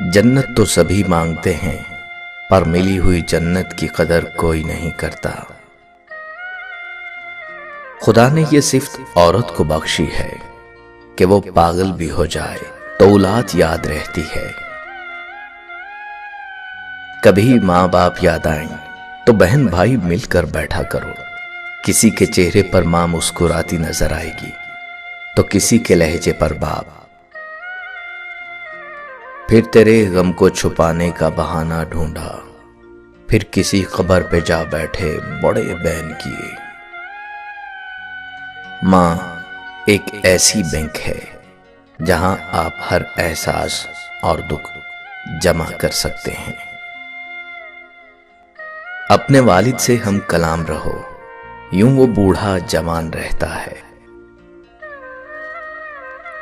जन्नत तो सभी मांगते हैं, पर मिली हुई जन्नत की कदर कोई नहीं करता। खुदा ने ये सिर्फ औरत को बख्शी है कि वो पागल भी हो जाए तो औलाद याद रहती है। कभी माँ बाप याद आए तो बहन भाई मिलकर बैठा करो। किसी के चेहरे पर माँ मुस्कुराती नजर आएगी तो किसी के लहजे पर बाप। फिर तेरे गम को छुपाने का बहाना ढूंढा, फिर किसी कब्र पे जा बैठे बड़े बैन किए। माँ एक ऐसी बैंक है जहां आप हर एहसास और दुख जमा कर सकते हैं। अपने वालिद से हम कलाम रहो, यूं वो बूढ़ा जवान रहता है।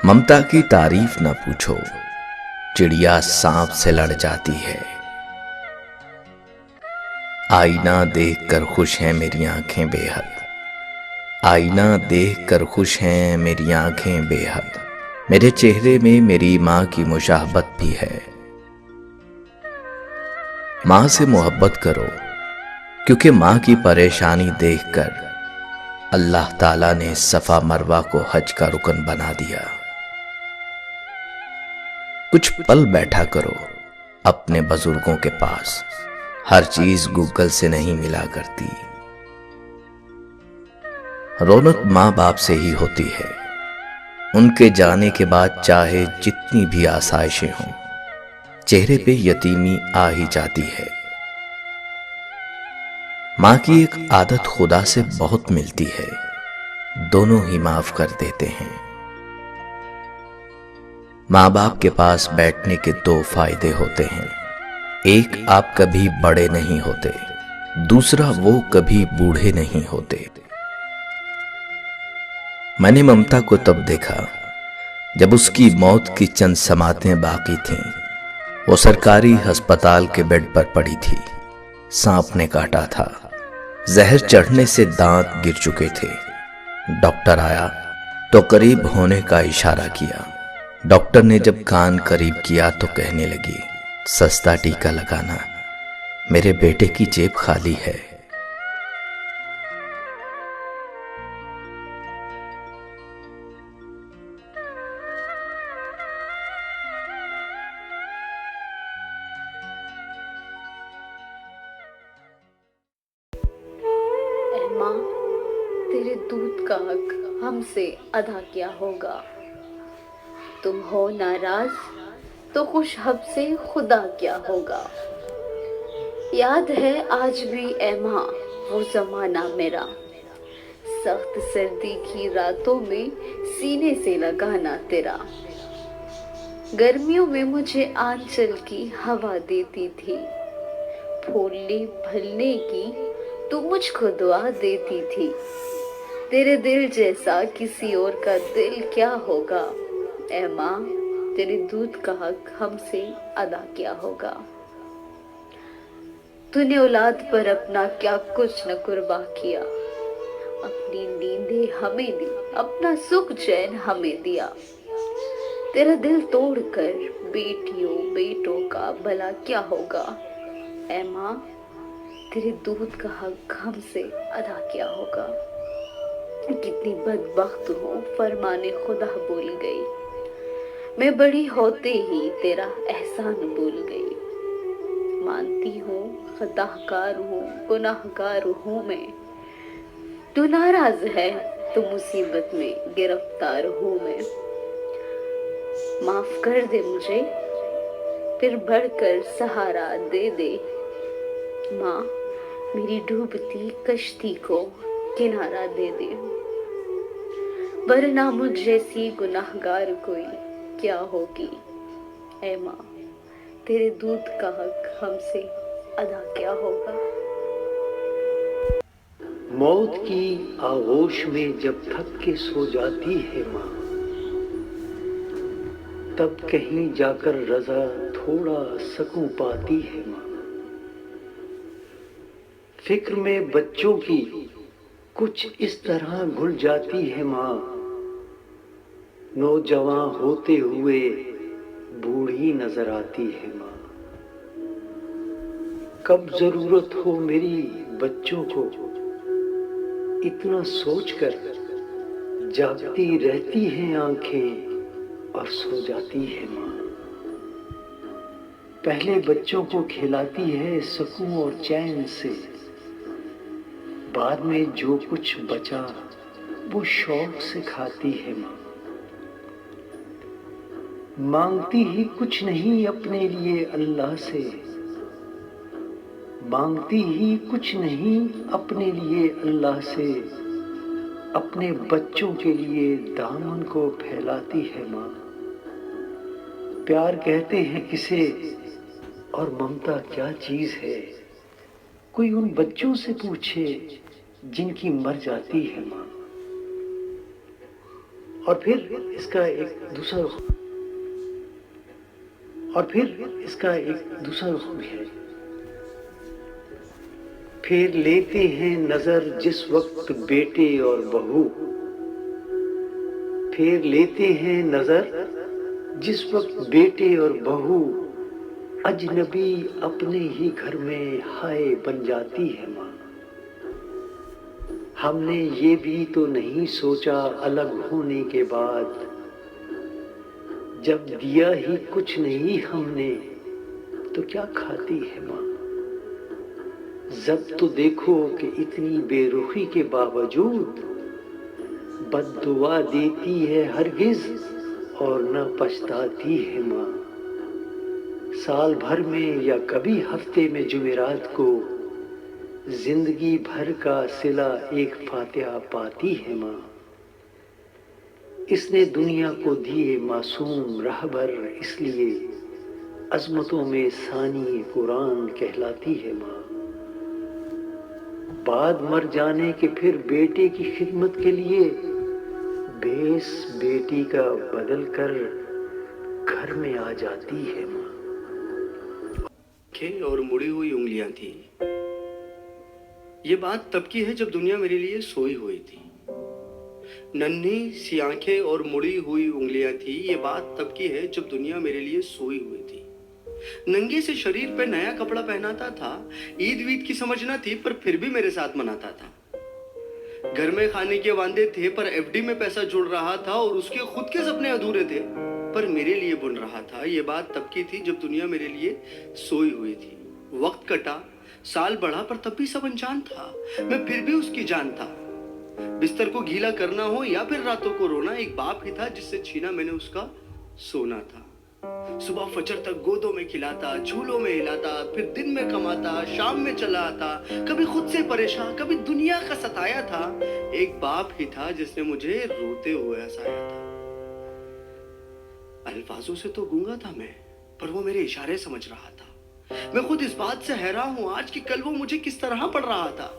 ममता की तारीफ ना पूछो, चिड़िया सांप से लड़ जाती है। आईना देखकर खुश हैं मेरी आंखें बेहद, आईना देखकर खुश हैं मेरी आंखें बेहद। मेरे चेहरे में मेरी माँ की मुशाहबत भी है। माँ से मोहब्बत करो, क्योंकि माँ की परेशानी देखकर अल्लाह ताला ने सफा मरवा को हज का रुकन बना दिया। कुछ पल बैठा करो अपने बुजुर्गों के पास, हर चीज गूगल से नहीं मिला करती। रौनक माँ बाप से ही होती है। उनके जाने के बाद चाहे जितनी भी आसाइशें हों, चेहरे पे यतीमी आ ही जाती है। माँ की एक आदत खुदा से बहुत मिलती है, दोनों ही माफ कर देते हैं। माँ बाप के पास बैठने के दो फायदे होते हैं। एक, आप कभी बड़े नहीं होते, दूसरा वो कभी बूढ़े नहीं होते। मैंने ममता को तब देखा जब उसकी मौत की चंद समातें बाकी थीं। वो सरकारी अस्पताल के बेड पर पड़ी थी। सांप ने काटा था, जहर चढ़ने से दांत गिर चुके थे। डॉक्टर आया तो करीब होने का इशारा किया। डॉक्टर ने जब कान करीब किया तो कहने लगी, सस्ता टीका लगाना, मेरे बेटे की जेब खाली है। माँ, तेरे दूध का हक हमसे अदा क्या होगा। तुम हो नाराज तो खुश हमसे खुदा क्या होगा। याद है आज भी ए माँ वो जमाना मेरा, सख्त सर्दी की रातों में सीने से लगाना तेरा। गर्मियों में मुझे आंचल की हवा देती थी, फूलने भलने की तू मुझको दुआ देती थी। तेरे दिल जैसा किसी और का दिल क्या होगा। ए माँ, तेरे दूध का हक हमसे अदा क्या होगा। तूने औलाद पर अपना क्या कुछ न कुर्बा किया, अपनी नींदें हमें दी, अपना सुख चैन हमें दिया। तेरा दिल तोड़कर बेटियों बेटों का भला क्या होगा। ए माँ, तेरे दूध का हक हमसे अदा क्या होगा। कितनी बदबख्त हूँ, फरमाने खुदा भूल गई। मैं बड़ी होते ही तेरा एहसान भूल गई। मानती हूँ खताकार हूँ, गुनाहगार हूँ मैं। तू नाराज है तो मुसीबत में गिरफ्तार हूँ मैं। माफ कर दे मुझे, फिर बढ़कर सहारा दे दे। माँ, मेरी डूबती कश्ती को किनारा दे दे, वरना मुझ जैसी गुनाहगार कोई क्या होगी। ऐ माँ, तेरे दूध का हक हमसे अदा क्या होगा। मौत की आगोश में जब थक के सो जाती है माँ, तब कहीं जाकर रजा थोड़ा सकूं पाती है माँ। फिक्र में बच्चों की कुछ इस तरह घुल जाती है माँ। नौजवान होते हुए बूढ़ी नजर आती है माँ। कब जरूरत हो मेरी बच्चों को, इतना सोचकर जागती रहती हैं आंखें और सो जाती है माँ। पहले बच्चों को खिलाती है सुकून और चैन से, बाद में जो कुछ बचा वो शौक से खाती है माँ। मांगती ही कुछ नहीं अपने लिए अल्लाह से, मांगती ही कुछ नहीं अपने लिए अल्लाह से, अपने बच्चों के लिए दामन को फैलाती है माँ। प्यार कहते हैं किसे और ममता क्या चीज है, कोई उन बच्चों से पूछे जिनकी मर जाती है माँ। और फिर इसका एक दूसरा रुख भी है। फिर लेते हैं नजर जिस वक्त बेटे और बहू, फिर लेते हैं नजर जिस वक्त बेटे और बहू, अजनबी अपने ही घर में हाय बन जाती है माँ। हमने ये भी तो नहीं सोचा अलग होने के बाद, जब दिया ही कुछ नहीं हमने तो क्या खाती है माँ। जब तो देखो कि इतनी बेरुखी के बावजूद बद्दुआ देती है हरगिज और न पछताती है माँ। साल भर में या कभी हफ्ते में जुमेरात को जिंदगी भर का सिला एक फातिहा पाती है माँ। इसने दुनिया को दिए मासूम रहबर, इसलिए अजमतों में सानी कुरान कहलाती है माँ। बाद मर जाने के फिर बेटे की खिदमत के लिए बेस बेटी का बदल कर घर में आ जाती है माँ। और मुड़ी हुई उंगलियां थी। ये बात तब की है जब दुनिया मेरे लिए सोई हुई थी। नन्ही सी आंखें और मुड़ी हुई उंगलियां थी। ये बात तब की है जब दुनिया मेरे लिए सोई हुई थी। नंगे से शरीर पे नया कपड़ा पहनाता था। ईद वीद की समझ ना थी पर फिर भी मेरे साथ मनाता था। घर में खाने के वांदे थे पर एफडी में पैसा जुड़ रहा था और उसके खुद के सपने अधूरे थे पर मेरे लिए बुन रहा था। ये बात तब की थी जब दुनिया मेरे लिए सोई हुई थी। वक्त कटा, साल बढ़ा पर तब भी सब अनजान था। मैं फिर भी उसकी जान था। बिस्तर को गीला करना हो या फिर रातों को रोना, एक बाप ही था जिससे छीना मैंने उसका सोना था। सुबह फजर तक गोदों में खिलाता, झूलों में हिलाता, फिर दिन में कमाता, शाम में चला आता, कभी खुद से परेशान, कभी दुनिया का सताया था। एक बाप ही था जिसने मुझे रोते हुए हंसाया था। अल्फाजों से तो गूंगा था मैं, पर वो मेरे इशारे समझ रहा था। मैं खुद इस बात से हैरान हूं आज कि कल वो मुझे किस तरह पढ़ रहा था।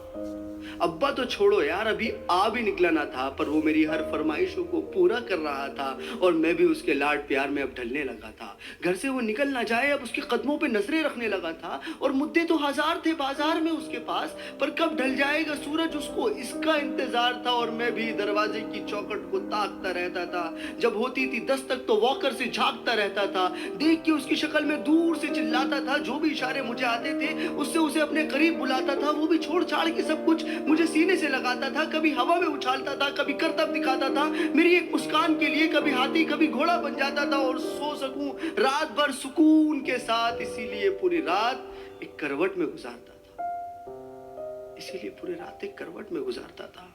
अब्बा तो छोड़ो यार, अभी आ भी निकला ना था पर वो मेरी हर फरमाइशों को पूरा कर रहा था और मैं भी उसके लाड प्यार में अब ढलने लगा था। घर से वो निकल ना जाए अब उसके कदमों पे नजरें रखने लगा था और मुद्दे तो हजार थे बाजार में उसके पास, पर कब ढल जाएगा सूरज उसको इसका इंतजार था। और मैं भी दरवाजे की चौखट को ताकता रहता था। जब होती थी दस्तक तो वॉकर से झांकता रहता था। देख के उसकी शक्ल में दूर से चिल्लाता था। जो भी इशारे मुझे आते थे उससे उसे अपने करीब बुलाता था। वो भी छोड़ छाड़ के सब कुछ मुझे सीने से लगाता था। कभी हवा में उछालता था, कभी करतब दिखाता था मेरी एक मुस्कान के लिए। कभी हाथी कभी घोड़ा बन जाता था और सो सकूं रात भर सुकून के साथ। इसीलिए पूरी रात एक करवट में गुजारता था।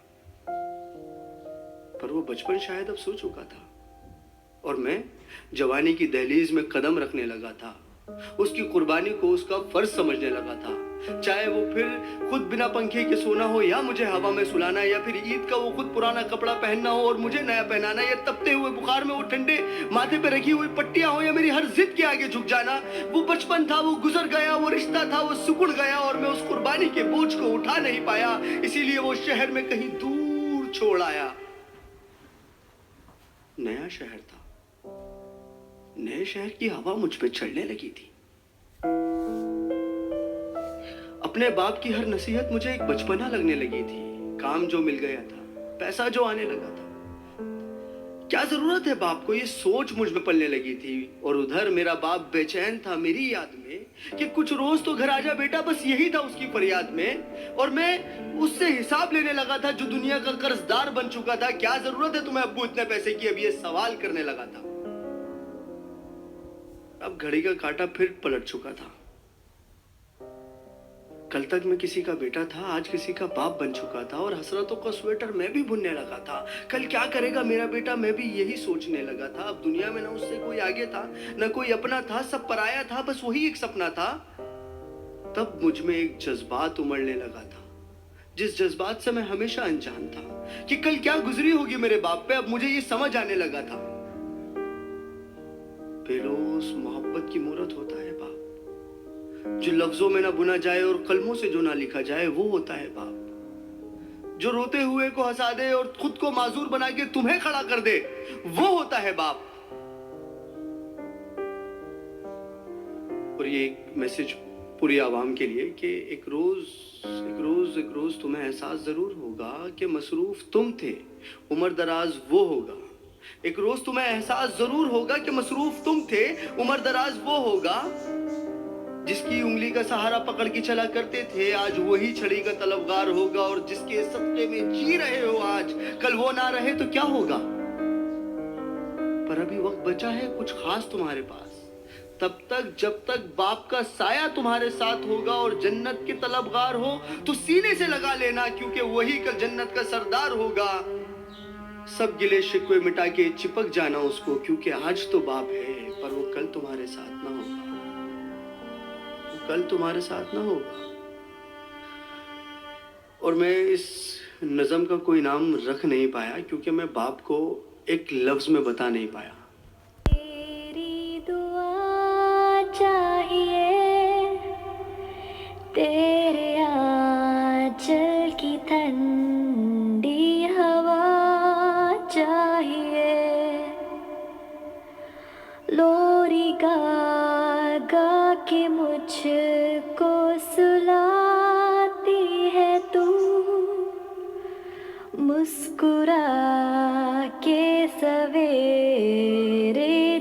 पर वो बचपन शायद अब सो चुका था और मैं जवानी की दहलीज में कदम रखने लगा था। उसकी कुर्बानी को उसका फर्ज समझने लगा था। चाहे वो फिर खुद बिना पंखे के सोना हो या मुझे हवा में सुलाना, या फिर ईद का वो खुद पुराना कपड़ा पहनना हो और मुझे नया पहनाना, या तपते हुए बुखार में वो ठंडे माथे पे रखी हुई पट्टियां हो, या मेरी हर जिद के आगे झुक जाना। वो बचपन था, वो गुजर गया। वो रिश्ता था, वो सिकुड़ गया और मैं उस कुर्बानी के बोझ को उठा नहीं पाया। इसीलिए वो शहर में कहीं दूर छोड़ आया। नया शहर था, नए शहर की हवा मुझ पे चढ़ने लगी थी। अपने बाप की हर नसीहत मुझे एक बचपना लगने लगी थी। काम जो मिल गया था, पैसा जो आने लगा था, क्या जरूरत है बाप को, ये सोच मुझ में पलने लगी थी। और उधर मेरा बाप बेचैन था मेरी याद में कि कुछ रोज तो घर आजा बेटा, बस यही था उसकी फरियाद में। और मैं उससे हिसाब लेने लगा था जो दुनिया का कर्जदार बन चुका था। क्या जरूरत है तुम्हें अब्बू इतने पैसे की, अब ये सवाल करने लगा था। अब घड़ी का कांटा फिर पलट चुका था। कल तक मैं किसी का बेटा था, आज किसी का बाप बन चुका था। और हसरतों का स्वेटर मैं भी बुनने लगा था। कल क्या करेगा मेरा बेटा, मैं भी यही सोचने लगा था। अब दुनिया में ना उससे कोई आगे था, ना कोई अपना था, सब पराया था, बस वही एक सपना था। तब मुझ में एक जज्बात उमड़ने लगा था, जिस जज्बात से मैं हमेशा अनजान था कि कल क्या गुजरी होगी मेरे बाप पे। अब मुझे ये समझ आने लगा था, बेलोस मोहब्बत की मूरत होता है बाप। जो लफ्जों में ना बुना जाए और कलमों से जो ना लिखा जाए, वो होता है बाप। जो रोते हुए को हंसा दे और खुद को माजूर बना के तुम्हें खड़ा कर दे, वो होता है बाप। और ये एक मैसेज पूरी आवाम के लिए कि एक रोज तुम्हें एहसास जरूर होगा कि मसरूफ तुम थे, उम्र दराज वो होगा। एक रोज तुम्हें एहसास जरूर होगा कि मसरूफ तुम थे, उम्र दराज वो होगा। जिसकी उंगली का सहारा पकड़ के चला करते थे, आज वही छड़ी का तलबगार होगा। और जिसके सदके में जी रहे हो आज, कल वो ना रहे तो क्या होगा। पर अभी वक्त बचा है कुछ खास तुम्हारे पास, तब तक जब तक बाप का साया तुम्हारे साथ होगा। और जन्नत के तलबगार हो तो सीने से लगा लेना, क्योंकि वही कल जन्नत का सरदार होगा। सब गिले शिकवे मिटा के चिपक जाना उसको, क्योंकि आज तो बाप है पर वो कल तुम्हारे साथ ना होगा, कल तुम्हारे साथ ना होगा। और मैं इस नज़म का कोई नाम रख नहीं पाया, क्योंकि मैं बाप को एक लफ्ज में बता नहीं पाया। तेरी दुआ चाहिए, तेरे आंचल की ठंडी हवा चाहिए। लोरी गा गा के मुझको सुलाती है तू, मुस्कुरा के सवेरे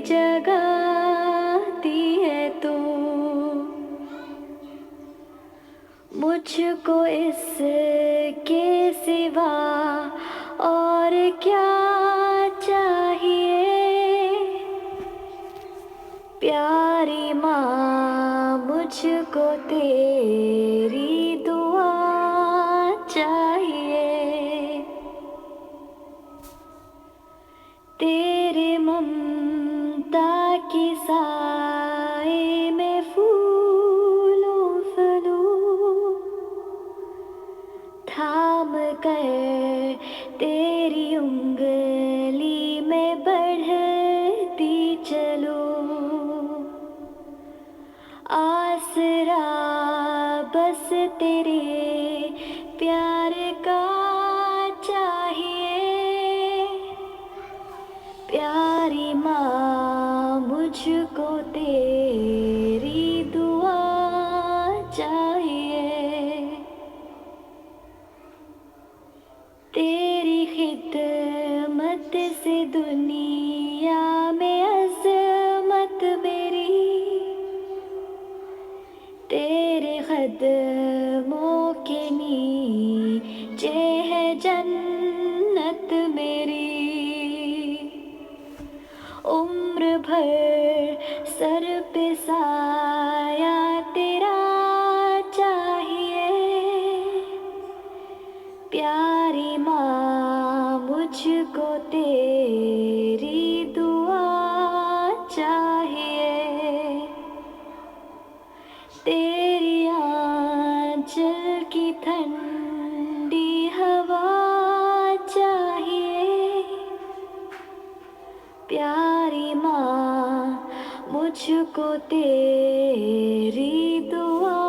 जगाती है तू। मुझको इसके सिवा और क्या चाहिए। प्यारी माँ मुझको तेरी दुआ चाहिए। तेरे ममता की साए में फूलों फलूं, थाम कर तेरी उंगली में बढ़ती चलूं। आसरा बस तेरे प्यार का चाहिए। प्यारी माँ मुझको तेरी दुआ चाहिए। तेरी खिदमत से दुनिया में अज़मत मेरी, तेरे कदमों के नीचे है जन्नत मेरी। उम्र भर सर पे साया तेरा चाहिए। प्यारी माँ मुझको तेरी दुआ चाहिए। तेरी आंचल की ठंडी हवा चाहिए। प्यारी माँ मुझको तेरी दुआ